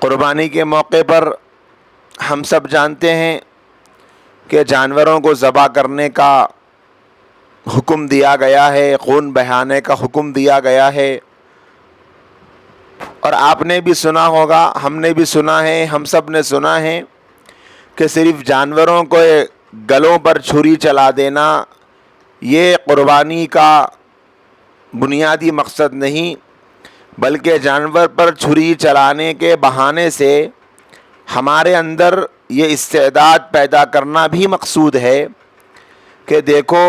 قربانی کے موقع پر ہم سب جانتے ہیں کہ جانوروں کو ذبح کرنے کا حکم دیا گیا ہے، خون بہانے کا حکم دیا گیا ہے۔ اور آپ نے بھی سنا ہوگا، ہم نے بھی سنا ہے، ہم سب نے سنا ہے کہ صرف جانوروں کو گلوں پر چھری چلا دینا یہ قربانی کا بنیادی مقصد نہیں، بلکہ جانور پر چھری چلانے کے بہانے سے ہمارے اندر یہ استعداد پیدا کرنا بھی مقصود ہے کہ دیکھو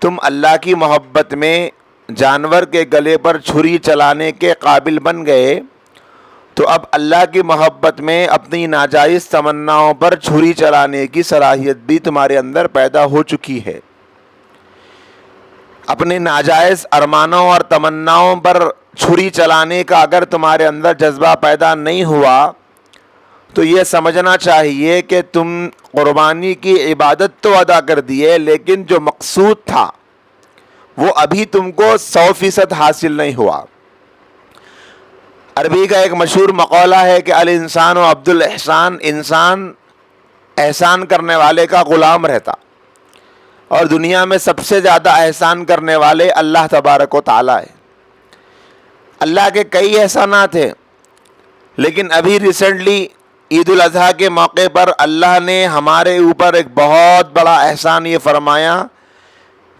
تم اللہ کی محبت میں جانور کے گلے پر چھری چلانے کے قابل بن گئے، تو اب اللہ کی محبت میں اپنی ناجائز تمناؤں پر چھری چلانے کی صلاحیت بھی تمہارے اندر پیدا ہو چکی ہے۔ اپنے ناجائز ارمانوں اور تمناؤں پر چھری چلانے کا اگر تمہارے اندر جذبہ پیدا نہیں ہوا تو یہ سمجھنا چاہیے کہ تم قربانی کی عبادت تو ادا کر دیے، لیکن جو مقصود تھا وہ ابھی تم کو 100% حاصل نہیں ہوا۔ عربی کا ایک مشہور مقولہ ہے کہ الانسان و عبد الاحسان، انسان احسان کرنے والے کا غلام رہتا، اور دنیا میں سب سے زیادہ احسان کرنے والے اللہ تبارک و تعالی ہے۔ اللہ کے کئی احسانات ہیں، لیکن ابھی ریسنٹلی عید الاضحیٰ کے موقع پر اللہ نے ہمارے اوپر ایک بہت بڑا احسان یہ فرمایا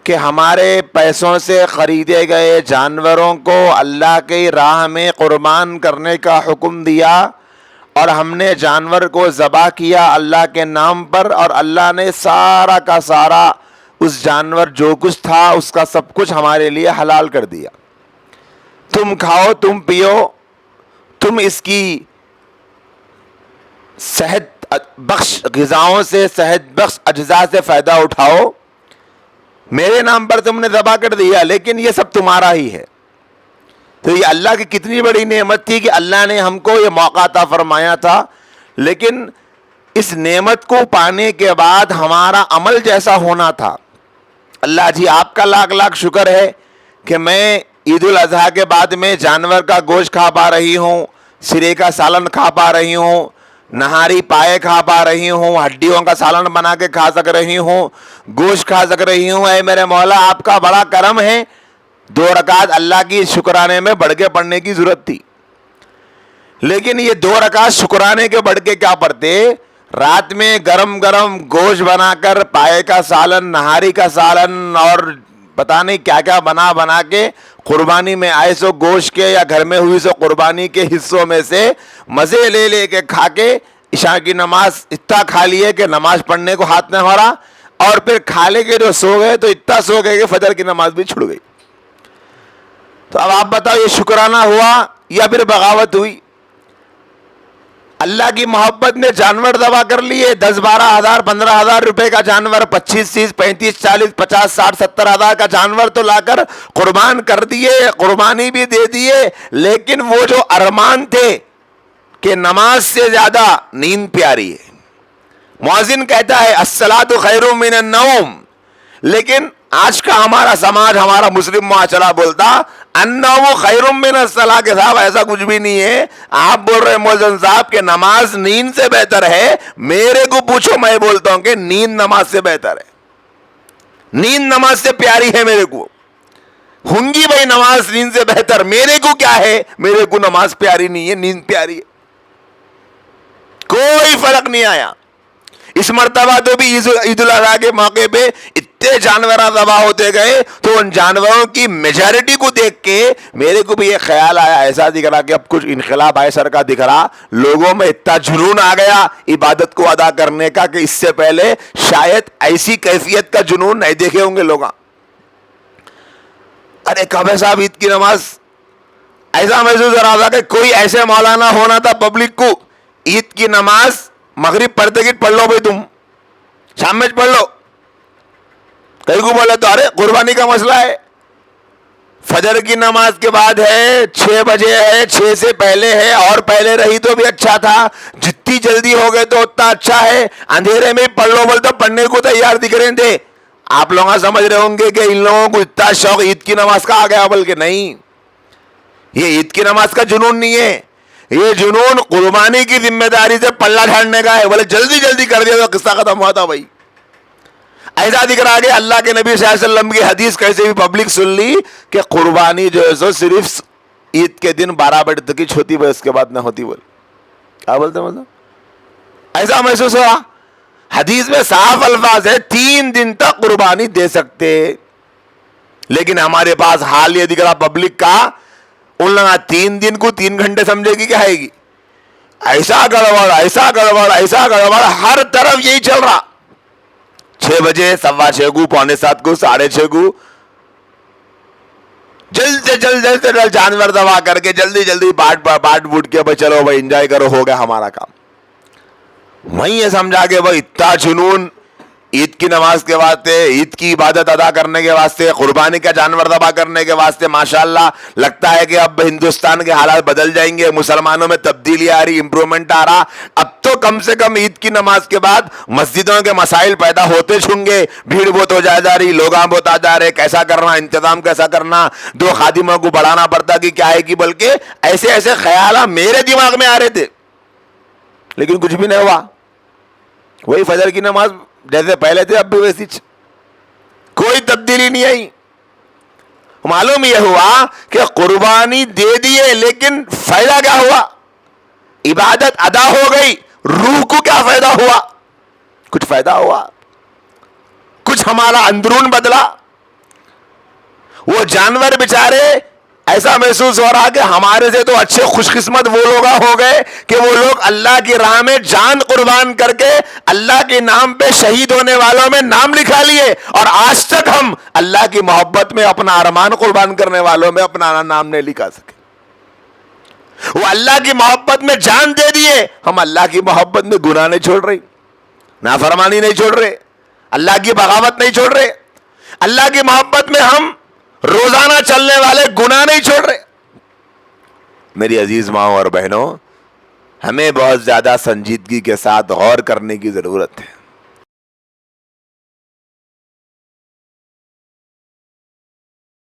کہ ہمارے پیسوں سے خریدے گئے جانوروں کو اللہ کی راہ میں قربان کرنے کا حکم دیا، اور ہم نے جانور کو ذبح کیا اللہ کے نام پر، اور اللہ نے سارا کا سارا اس جانور جو کچھ تھا اس کا سب کچھ ہمارے لیے حلال کر دیا۔ تم کھاؤ، تم پیو، تم اس کی صحت بخش غذاؤں سے، صحت بخش اجزاء سے فائدہ اٹھاؤ، میرے نام پر تم نے ذبح کر دیا، لیکن یہ سب تمہارا ہی ہے۔ تو یہ اللہ کی کتنی بڑی نعمت تھی کہ اللہ نے ہم کو یہ موقع عطا فرمایا تھا، لیکن اس نعمت کو پانے کے بعد ہمارا عمل جیسا ہونا تھا۔ اللہ جی آپ کا لاکھ لاکھ شکر ہے کہ میں عید الاضحیٰ کے بعد میں جانور کا گوشت کھا پا رہی ہوں، سرے کا سالن کھا پا رہی ہوں، نہاری پائے کھا پا رہی ہوں، ہڈیوں کا سالن بنا کے کھا سک رہی ہوں، گوشت کھا سک رہی ہوں۔ اے میرے مولا آپ کا بڑا کرم ہے۔ 2 رکعت اللہ کی شکرانے میں بڑھ کے پڑھنے کی ضرورت تھی، لیکن یہ 2 رکعت شکرانے کے بڑھ کے کیا پڑھتے؟ رات میں گرم گرم گوشت بنا کر، پائے کا سالن، نہاری کا سالن، اور پتہ نہیں کیا کیا بنا کے قربانی میں آئے سو گوشت کے یا گھر میں ہوئی سو قربانی کے حصوں میں سے مزے لے لے کے کھا کے عشاء کی نماز اتنا کھا لیے کہ نماز پڑھنے کو ہاتھ نہ ہو رہا، اور پھر کھا لے کے جو سو گئے تو اتنا سو گئے کہ فجر کی نماز بھی چھوڑ گئی۔ تو اب آپ بتاؤ یہ شکرانہ ہوا یا پھر بغاوت ہوئی؟ اللہ کی محبت نے جانور ذبح کر لیے، 10-12 ہزار 15 ہزار روپے کا جانور، 25 30 35 40 50 60 70 ہزار کا جانور تو لا کر قربان کر دیے، قربانی بھی دے دیے، لیکن وہ جو ارمان تھے کہ نماز سے زیادہ نیند پیاری ہے۔ مؤذن کہتا ہے الصلاۃ خیر من النوم، لیکن آج کا ہمارا سماج، ہمارا مسلم معاشرہ بولتا النوم خیر من الصلاۃ، کے صاحب ایسا کچھ بھی نہیں ہے۔ آپ بول رہے مؤذن صاحب کہ نماز نیند سے بہتر ہے، میرے کو پوچھو میں بولتا ہوں کہ نیند نماز سے بہتر ہے، نیند نماز سے پیاری ہے میرے کو۔ ہوں گی بھائی نماز نیند سے بہتر، میرے کو کیا ہے؟ میرے کو نماز پیاری نہیں ہے، نیند پیاری ہے، کوئی فرق نہیں آیا۔ اس مرتبہ تو بھی عید الاضحیٰ کے موقع پہ اتنے جانور ذبح ہوتے گئے، تو ان جانوروں کی میجارٹی کو دیکھ کے میرے کو بھی یہ خیال آیا، ایسا دکھ رہا کہ اب کچھ انقلاب آئے سر کا دکھ رہا، لوگوں میں اتنا جنون آ گیا عبادت کو ادا کرنے کا کہ اس سے پہلے شاید ایسی کیفیت کا جنون نہیں دیکھے ہوں گے لوگ۔ ارے کعبہ صاحب عید کی نماز، ایسا محسوس ہو رہا تھا کہ کوئی ایسے مولانا ہونا تھا پبلک کو، عید کی نماز مغرب پڑھتے کہ پڑھ لو بھائی، تم شام میں پڑھ لو، کئی کو بولے تو ارے قربانی کا مسئلہ ہے، فجر کی نماز کے بعد ہے، 6 بجے ہے، 6 سے پہلے ہے، اور پہلے رہی تو بھی اچھا تھا، جتنی جلدی ہو گئے تو اتنا اچھا ہے، اندھیرے میں پڑھ لو بولتے پڑھنے کو تیار دکھ رہے تھے۔ آپ لوگ سمجھ رہے ہوں گے کہ ان لوگوں کو اتنا شوق عید کی نماز کا آ گیا، بلکہ نہیں، یہ عید کی نماز کا جنون نہیں ہے، یہ جنون قربانی کی ذمہ داری سے پلہ جھاڑنے کا ہے. بولے جلدی جلدی کر دیا تو قصہ ختم ہوا تھا بھائی. ایسا دکھ رہا کہ اللہ کے نبی صلی اللہ علیہ وسلم کی حدیث کیسے بھی پبلک سن لی کہ قربانی جو ہے سو صرف عید کے دن 12 بجے تک ہی ہوتی، بھائی اس کے بعد نہ ہوتی. بول کیا بولتے مطلب ایسا محسوس ہوا. حدیث میں صاف الفاظ ہے 3 دن تک قربانی دے سکتے، لیکن ہمارے پاس حال یہ دکھ رہا پبلک کا، ان لوگ 3 دن کو 3 گھنٹے سمجھے گی، کیا ہے گی. ایسا گڑبڑ ایسا گڑبڑ ایسا گڑبڑ، ہر طرف یہی چل رہا. 6 بجے 6:15 کو 6:45 کو 6:30 کو جلد سے جلد جانور دبا کر کے جلدی جلدی باٹ بوٹ کے بھائی چلو بھائی انجوائے کرو، ہو گیا ہمارا کام. میں یہ سمجھا کہ بھائی اتنا جنون عید کی نماز کے واسطے، عید کی عبادت ادا کرنے کے واسطے، قربانی کا جانور ذبح کرنے کے واسطے. ماشاءاللہ لگتا ہے کہ اب ہندوستان کے حالات بدل جائیں گے، مسلمانوں میں تبدیلی آ رہی، امپرومنٹ آ رہا. اب تو کم سے کم عید کی نماز کے بعد مسجدوں کے مسائل پیدا ہوتے چھنگے. بھیڑ بہت ہو جا رہی، لوگ بہت آ جا رہے، کیسا کرنا، انتظام کیسا کرنا، 2 خادموں کو بڑھانا پڑتا کہ کیا ہے کہ، بلکہ ایسے ایسے خیالات میرے دماغ میں آ رہے تھے، لیکن کچھ بھی نہیں ہوا. وہی فجر کی نماز جیسے پہلے تھے اب بھی ویسی، کوئی تبدیلی نہیں آئی. معلوم یہ ہوا کہ قربانی دے دیے لیکن فائدہ کیا ہوا؟ عبادت ادا ہو گئی، روح کو کیا فائدہ ہوا؟ کچھ فائدہ ہوا؟ کچھ ہمارا اندرون بدلا؟ وہ جانور بیچارے ایسا محسوس ہو رہا کہ ہمارے سے تو اچھے خوش قسمت وہ لوگ ہو گئے کہ وہ لوگ اللہ کی راہ میں جان قربان کر کے اللہ کے نام پہ شہید ہونے والوں میں نام لکھا لیے، اور آج تک ہم اللہ کی محبت میں اپنا ارمان قربان کرنے والوں میں اپنا نام نہیں لکھا سکے. وہ اللہ کی محبت میں جان دے دیے، ہم اللہ کی محبت میں گناہ نہیں چھوڑ رہے، نافرمانی نہیں چھوڑ رہے، اللہ کی بغاوت نہیں چھوڑ رہے، اللہ کی محبت میں ہم روزانہ چلنے والے گناہ نہیں چھوڑ رہے. میری عزیز ماؤں اور بہنوں، ہمیں بہت زیادہ سنجیدگی کے ساتھ غور کرنے کی ضرورت ہے.